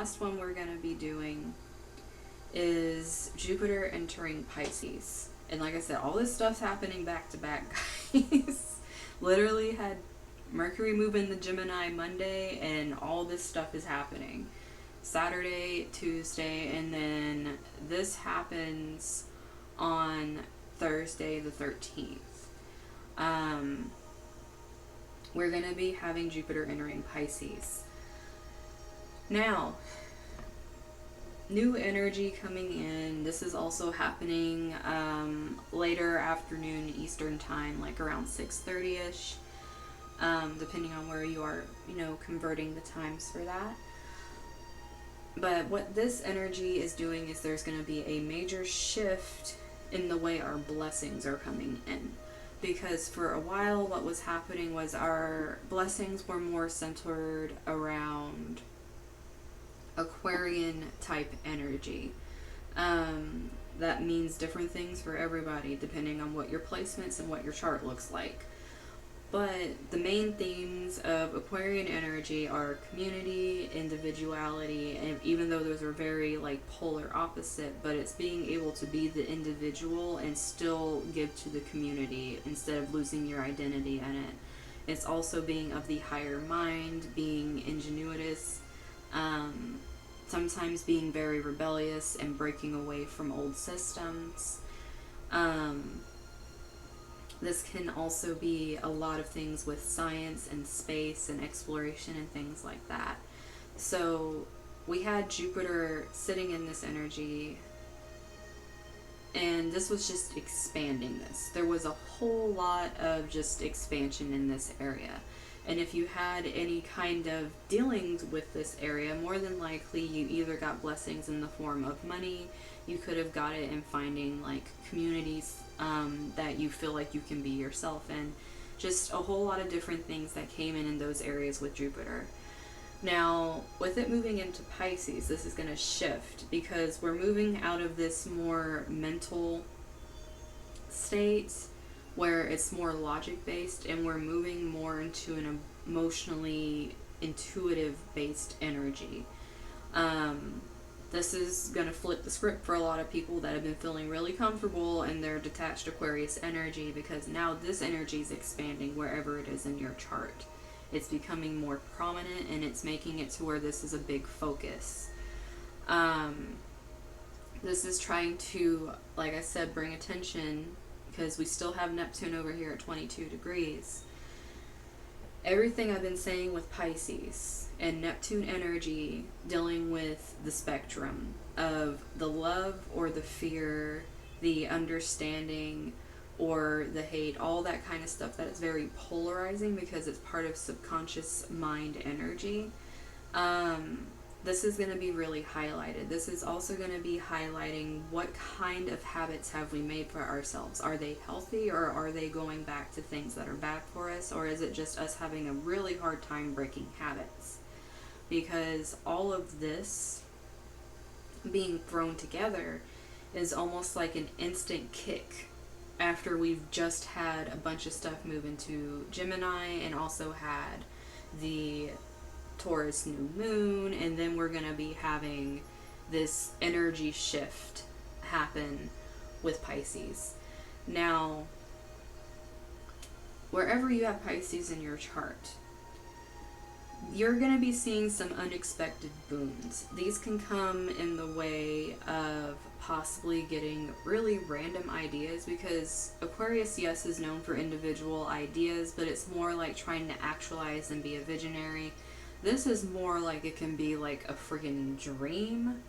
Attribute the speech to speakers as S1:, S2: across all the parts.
S1: last one we're going to be doing is Jupiter entering Pisces. And like I said, all this stuff's happening back to back, guys. Literally had Mercury move into Gemini Monday, and all this stuff is happening. Saturday, Tuesday, and then this happens on Thursday the 13th. We're going to be having Jupiter entering Pisces. Now, new energy coming in. This is also happening later afternoon Eastern time, like around 6:30ish, depending on where you are, converting the times for that. But what this energy is doing is there's going to be a major shift in the way our blessings are coming in. Because for a while what was happening was our blessings were more centered around Aquarian type energy. That means different things for everybody depending on what your placements and what your chart looks like. But the main themes of Aquarian energy are community, individuality, and even though those are very polar opposite, but it's being able to be the individual and still give to the community instead of losing your identity in it. It's also being of the higher mind, being ingenuitous, sometimes being very rebellious and breaking away from old systems. This can also be a lot of things with science and space and exploration and things like that. So we had Jupiter sitting in this energy, and this was just expanding this. There was a whole lot of just expansion in this area. And if you had any kind of dealings with this area, more than likely you either got blessings in the form of money, you could have got it in finding communities that you feel like you can be yourself in. Just a whole lot of different things that came in those areas with Jupiter. Now, with it moving into Pisces, this is going to shift because we're moving out of this more mental state where it's more logic based, and we're moving more into an emotionally intuitive based energy. This is going to flip the script for a lot of people that have been feeling really comfortable in their detached Aquarius energy, because now this energy is expanding wherever it is in your chart. It's becoming more prominent, and it's making it to where this is a big focus. This is trying to, like I said, bring attention, because we still have Neptune over here at 22 degrees. Everything I've been saying with Pisces and Neptune energy dealing with the spectrum of the love or the fear, the understanding or the hate, all that kind of stuff that is very polarizing because it's part of subconscious mind energy. This is going to be really highlighted. This is also going to be highlighting what kind of habits have we made for ourselves. Are they healthy, or are they going back to things that are bad for us, or is it just us having a really hard time breaking habits? Because all of this being thrown together is almost like an instant kick after we've just had a bunch of stuff move into Gemini and also had the Taurus new moon, and then we're going to be having this energy shift happen with Pisces. Now, wherever you have Pisces in your chart, you're going to be seeing some unexpected boons. These can come in the way of possibly getting really random ideas, because Aquarius, yes, is known for individual ideas, but it's more like trying to actualize and be a visionary. This is more like it can be like a freaking dream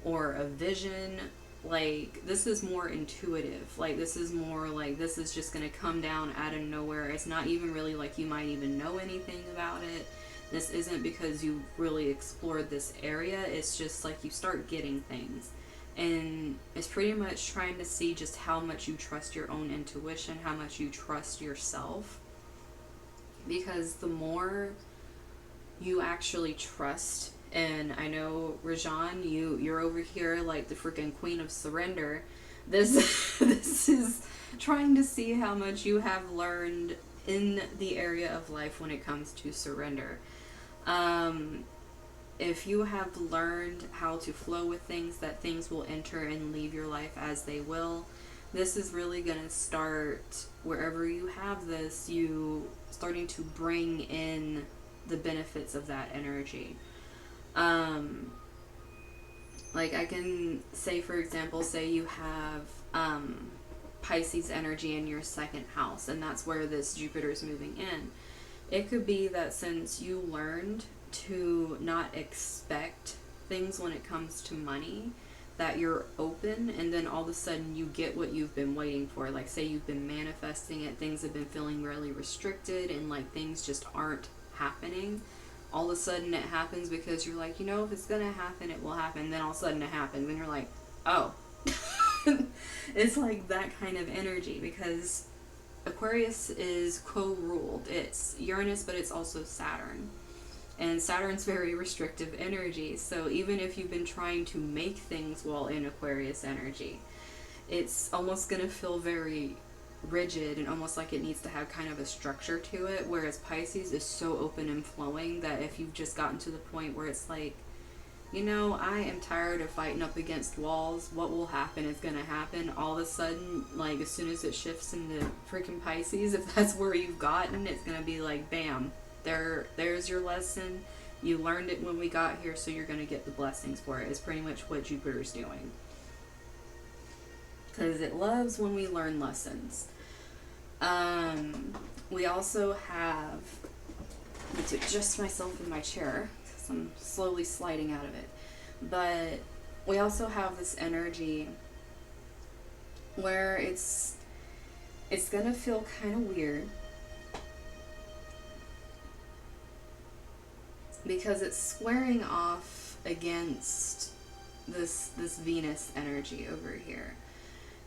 S1: or a vision. Like, this is more intuitive. Like, this is more like this is just going to come down out of nowhere. It's not even really like you might even know anything about it. This isn't because you really explored this area. It's just like you start getting things. And it's pretty much trying to see just how much you trust your own intuition, how much you trust yourself. Because the more you actually trust, and I know Rajan, you're over here like the freaking queen of surrender. This is trying to see how much you have learned in the area of life when it comes to surrender. if you have learned how to flow with things, that things will enter and leave your life as they will. This is really going to start wherever you have this, you starting to bring in the benefits of that energy. Like I can say, for example, say you have Pisces energy in your second house, and that's where this Jupiter's moving in. It could be that since you learned to not expect things when it comes to money, that you're open, and then all of a sudden you get what you've been waiting for. Like say you've been manifesting it, things have been feeling really restricted, and like things just aren't happening. All of a sudden it happens because you're like, if it's gonna happen, it will happen. Then all of a sudden it happens, and you're like, oh. It's like that kind of energy, because Aquarius is co-ruled. It's Uranus, but it's also Saturn. And Saturn's very restrictive energy. So even if you've been trying to make things while in Aquarius energy, it's almost going to feel very rigid and almost like it needs to have kind of a structure to it. Whereas Pisces is so open and flowing that if you've just gotten to the point where it's like, I am tired of fighting up against walls. What will happen is going to happen. All of a sudden, like as soon as it shifts into freaking Pisces, if that's where you've gotten, it's going to be like, bam, there's your lesson. You learned it when we got here, so you're going to get the blessings for it. Is pretty much what Jupiter's doing. Because it loves when we learn lessons. We also have, let me adjust myself in my chair. I'm slowly sliding out of it. But we also have this energy where it's gonna feel kind of weird because it's squaring off against this Venus energy over here.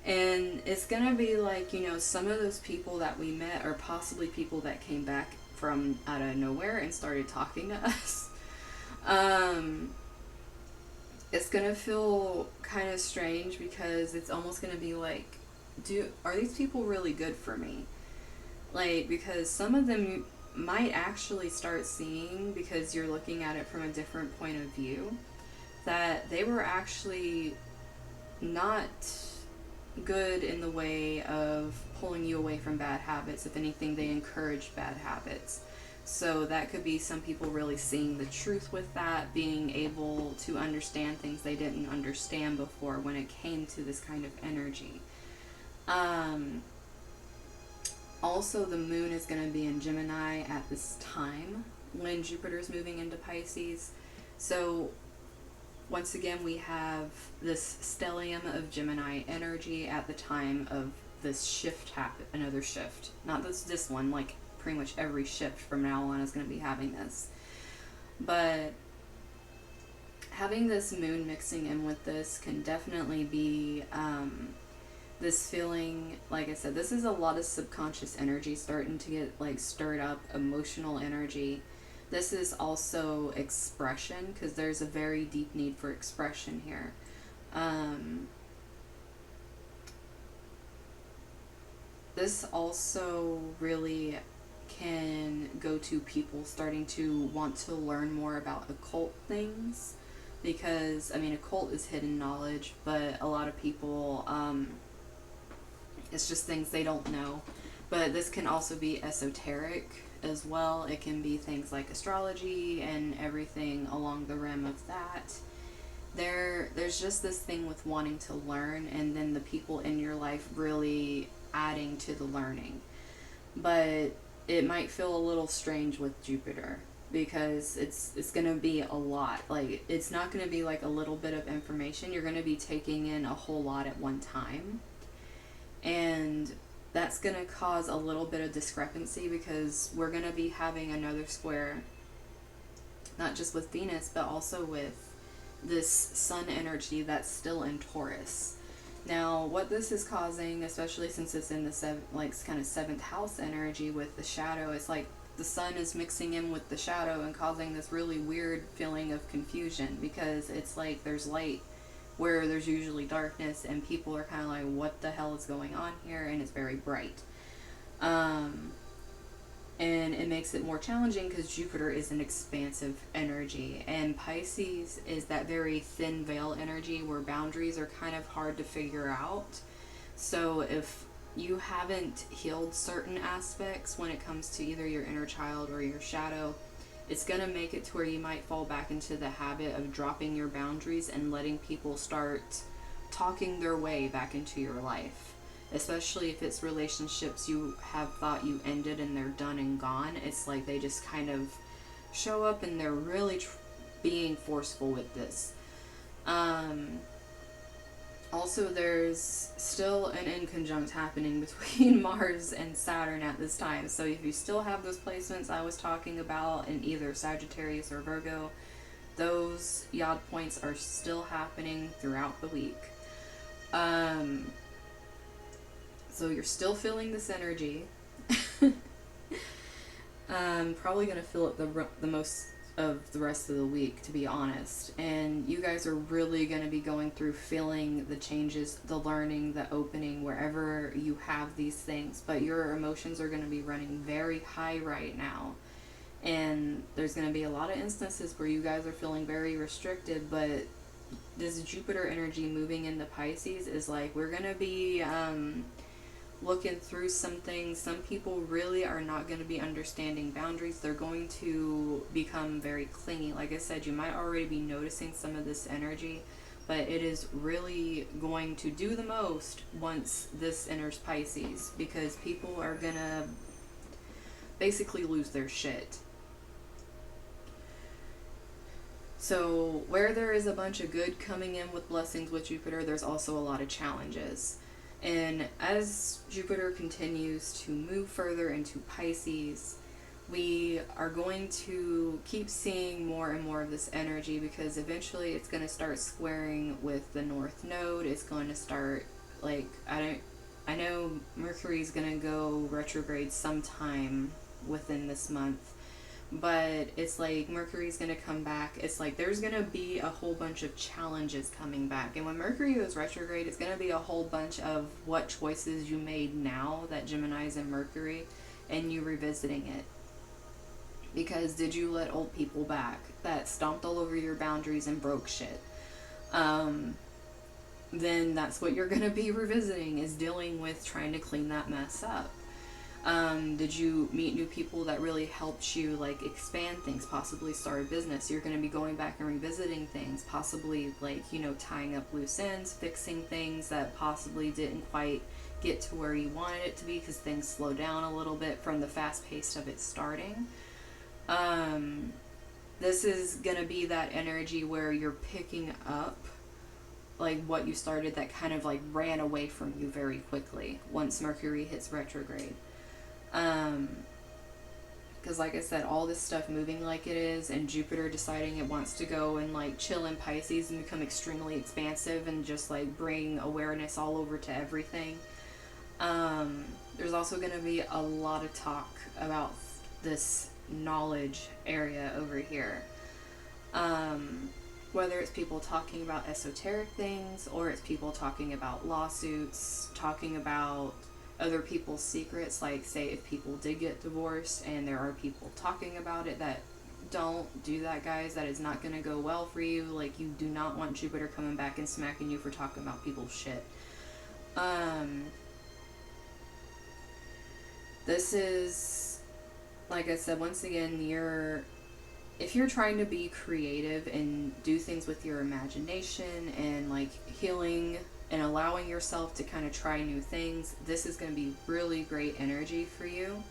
S1: And it's gonna be like, some of those people that we met are possibly people that came back from out of nowhere and started talking to us. It's gonna feel kind of strange because it's almost gonna be like, are these people really good for me? Like, because some of them you might actually start seeing, because you're looking at it from a different point of view, that they were actually not good in the way of pulling you away from bad habits. If anything, they encouraged bad habits. So that could be some people really seeing the truth with that, being able to understand things they didn't understand before when it came to this kind of energy. Also, the moon is going to be in Gemini at this time when Jupiter is moving into Pisces. So once again, we have this stellium of Gemini energy at the time of this shift happen. Another shift, not this one, like pretty much every shift from now on is going to be having this. But having this moon mixing in with this can definitely be this feeling, like I said, this is a lot of subconscious energy starting to get like stirred up, emotional energy. This is also expression, because there's a very deep need for expression here. This also really can go to people starting to want to learn more about occult things, because occult is hidden knowledge, but a lot of people it's just things they don't know. But this can also be esoteric as well. It can be things like astrology and everything along the rim of that. There's just this thing with wanting to learn, and then the people in your life really adding to the learning. But it might feel a little strange with Jupiter, because it's going to be a lot. Like, it's not going to be like a little bit of information. You're going to be taking in a whole lot at one time. And that's going to cause a little bit of discrepancy, because we're going to be having another square, not just with Venus, but also with this sun energy that's still in Taurus. Now, what this is causing, especially since it's in the kind of seventh house energy with the shadow, it's like the sun is mixing in with the shadow and causing this really weird feeling of confusion, because it's like there's light where there's usually darkness, and people are kind of like, what the hell is going on here? And it's very bright. And it makes it more challenging because Jupiter is an expansive energy, and Pisces is that very thin veil energy where boundaries are kind of hard to figure out. So if you haven't healed certain aspects when it comes to either your inner child or your shadow, it's going to make it to where you might fall back into the habit of dropping your boundaries and letting people start talking their way back into your life. Especially if it's relationships you have thought you ended and they're done and gone. It's like they just kind of show up and they're really being forceful with this. Also, there's still an inconjunct happening between Mars and Saturn at this time. So if you still have those placements I was talking about in either Sagittarius or Virgo, those yod points are still happening throughout the week. So you're still feeling this energy. Probably going to feel it the most of the rest of the week, to be honest. And you guys are really going to be going through feeling the changes, the learning, the opening, wherever you have these things. But your emotions are going to be running very high right now. And there's going to be a lot of instances where you guys are feeling very restricted, but this Jupiter energy moving into Pisces is like, we're going to be looking through some things. Some people really are not going to be understanding boundaries. They're going to become very clingy. Like I said, you might already be noticing some of this energy, but it is really going to do the most once this enters Pisces, because people are going to basically lose their shit. So where there is a bunch of good coming in with blessings with Jupiter, there's also a lot of challenges. And as Jupiter continues to move further into Pisces, we are going to keep seeing more and more of this energy, because eventually it's going to start squaring with the North Node. It's going to start, like, I know Mercury's going to go retrograde sometime within this month, but it's like Mercury's going to come back. It's like there's going to be a whole bunch of challenges coming back. And when Mercury goes retrograde, it's going to be a whole bunch of what choices you made now that Gemini's in Mercury, and you revisiting it. Because did you let old people back that stomped all over your boundaries and broke shit? Then that's what you're going to be revisiting, is dealing with trying to clean that mess up. Did you meet new people that really helped you, like, expand things, possibly start a business? You're going to be going back and revisiting things, possibly, like, you know, tying up loose ends, fixing things that possibly didn't quite get to where you wanted it to be because things slowed down a little bit from the fast pace of it starting. This is going to be that energy where you're picking up, like, what you started that kind of, like, ran away from you very quickly once Mercury hits retrograde. Because like I said, all this stuff moving like it is, and Jupiter deciding it wants to go and, like, chill in Pisces and become extremely expansive and just, like, bring awareness all over to everything. There's also going to be a lot of talk about this knowledge area over here. Whether it's people talking about esoteric things, or it's people talking about lawsuits, talking about other people's secrets, like, say, if people did get divorced and there are people talking about it, that don't do that, guys. That is not going to go well for you. Like, you do not want Jupiter coming back and smacking you for talking about people's shit. This is, like I said, once again, if you're trying to be creative and do things with your imagination and, like, healing and allowing yourself to kind of try new things, this is going to be really great energy for you.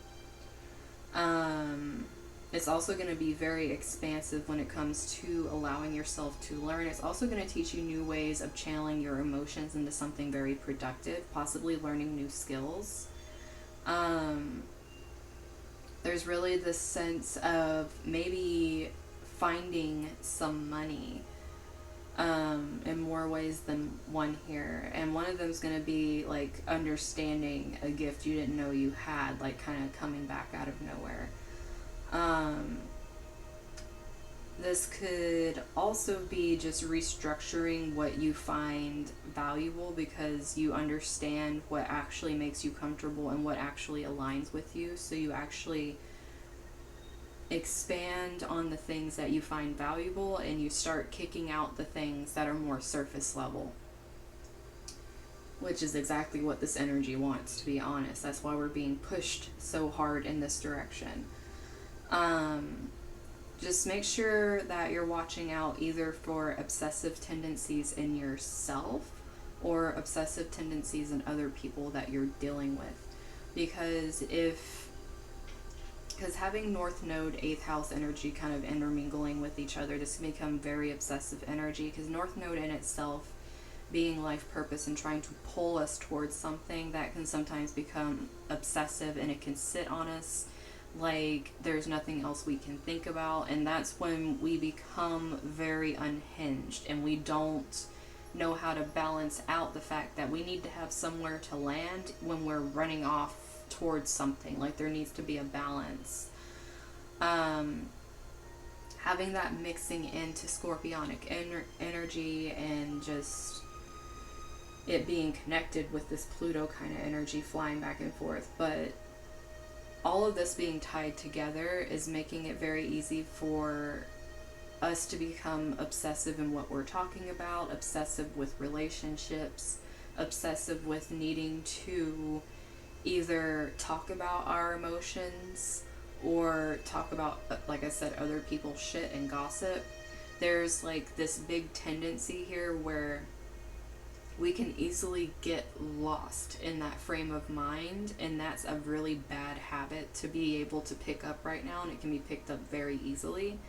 S1: It's also going to be very expansive when it comes to allowing yourself to learn. It's also going to teach you new ways of channeling your emotions into something very productive, possibly learning new skills. There's really this sense of maybe finding some money in more ways than one here. And one of them is going to be, like, understanding a gift you didn't know you had, like, kind of coming back out of nowhere. This could also be just restructuring what you find valuable, because you understand what actually makes you comfortable and what actually aligns with you. So you actually expand on the things that you find valuable, and you start kicking out the things that are more surface level, which is exactly what this energy wants, to be honest. That's why we're being pushed so hard in this direction. Just make sure that you're watching out either for obsessive tendencies in yourself or obsessive tendencies in other people that you're dealing with. Because having North Node, 8th house energy kind of intermingling with each other, this can become very obsessive energy, because North Node in itself being life purpose and trying to pull us towards something, that can sometimes become obsessive, and it can sit on us like there's nothing else we can think about. And that's when we become very unhinged, and we don't know how to balance out the fact that we need to have somewhere to land when we're running off towards something. Like, there needs to be a balance. Having that mixing into scorpionic energy, and just it being connected with this Pluto kind of energy flying back and forth. But all of this being tied together is making it very easy for us to become obsessive in what we're talking about, obsessive with relationships, obsessive with needing to either talk about our emotions or talk about, like I said, other people's shit and gossip. There's like this big tendency here where we can easily get lost in that frame of mind, and that's a really bad habit to be able to pick up right now, and it can be picked up very easily,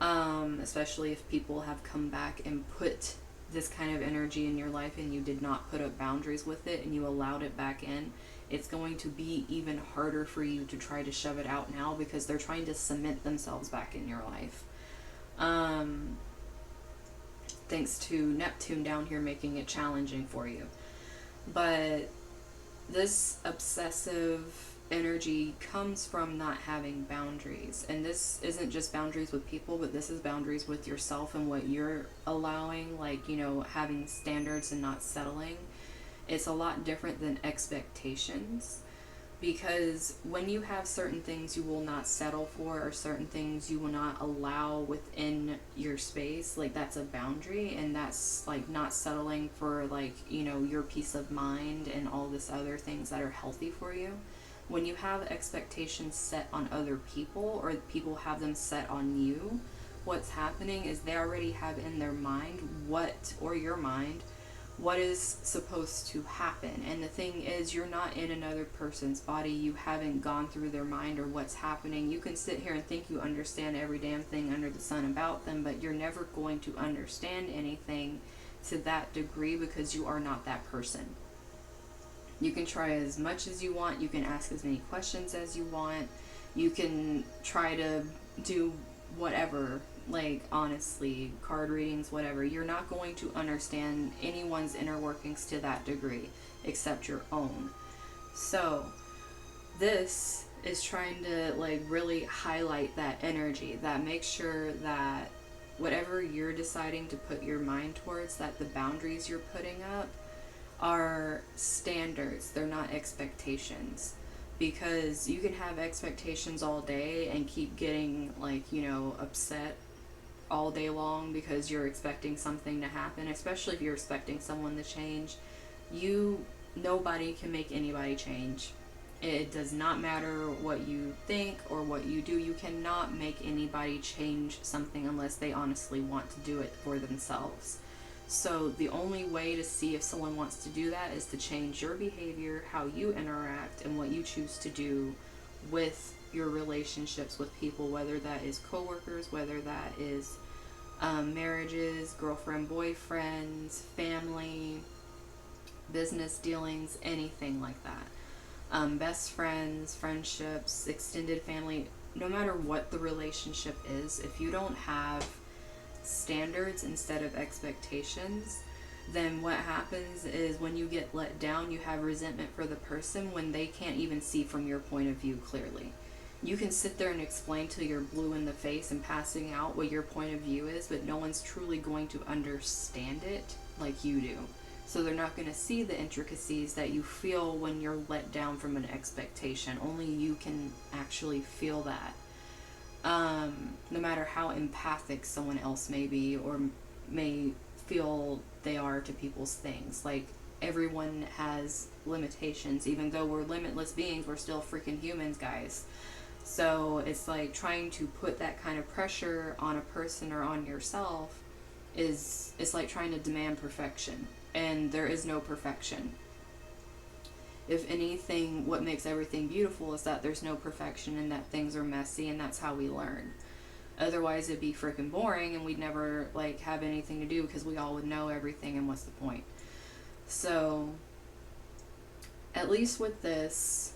S1: especially if people have come back and put this kind of energy in your life and you did not put up boundaries with it and you allowed it back in. It's going to be even harder for you to try to shove it out now, because they're trying to cement themselves back in your life. Thanks to Neptune down here making it challenging for you. But this obsessive energy comes from not having boundaries. And this isn't just boundaries with people, but this is boundaries with yourself and what you're allowing, like, you know, having standards and not settling. It's a lot different than expectations. Because when you have certain things you will not settle for, or certain things you will not allow within your space, like, that's a boundary, and that's like not settling for, like, you know, your peace of mind and all this other things that are healthy for you. When you have expectations set on other people, or people have them set on you, what's happening is they already have in their mind or your mind, what is supposed to happen. And the thing is, you're not in another person's body. You haven't gone through their mind or what's happening. You can sit here and think you understand every damn thing under the sun about them, but you're never going to understand anything to that degree, because you are not that person. You can try as much as you want. You can ask as many questions as you want. You can try to do whatever, like, honestly, card readings, whatever. You're not going to understand anyone's inner workings to that degree except your own. So this is trying to, like, really highlight that energy, that make sure that whatever you're deciding to put your mind towards, that the boundaries you're putting up are standards. They're not expectations. Because you can have expectations all day and keep getting, like, you know, upset all day long because you're expecting something to happen, especially if you're expecting someone to change. Nobody can make anybody change. It does not matter what you think or what you do. You cannot make anybody change something unless they honestly want to do it for themselves. So the only way to see if someone wants to do that is to change your behavior, how you interact, and what you choose to do with your relationships with people, whether that is coworkers, whether that is marriages, girlfriend, boyfriends, family, business dealings, anything like that. Best friends, friendships, extended family, no matter what the relationship is, if you don't have standards instead of expectations, then what happens is when you get let down, you have resentment for the person when they can't even see from your point of view clearly. You can sit there and explain till you're blue in the face and passing out what your point of view is, but no one's truly going to understand it like you do. So they're not going to see the intricacies that you feel when you're let down from an expectation. Only you can actually feel that. No matter how empathic someone else may be or may feel they are to people's things. Like, everyone has limitations. Even though we're limitless beings, we're still freaking humans, guys. So it's like trying to put that kind of pressure on a person or on yourself is, it's like trying to demand perfection. And there is no perfection. If anything, what makes everything beautiful is that there's no perfection and that things are messy, and that's how we learn. Otherwise, it'd be freaking boring and we'd never like have anything to do because we all would know everything, and what's the point? So, at least with this,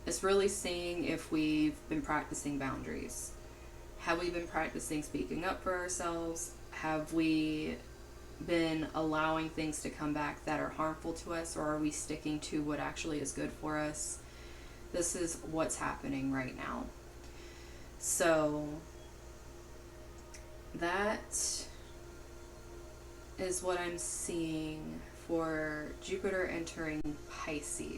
S1: it's really seeing if we've been practicing boundaries. Have we been practicing speaking up for ourselves? Have we been allowing things to come back that are harmful to us, or are we sticking to what actually is good for us? This is what's happening right now. So that is what I'm seeing for Jupiter entering Pisces.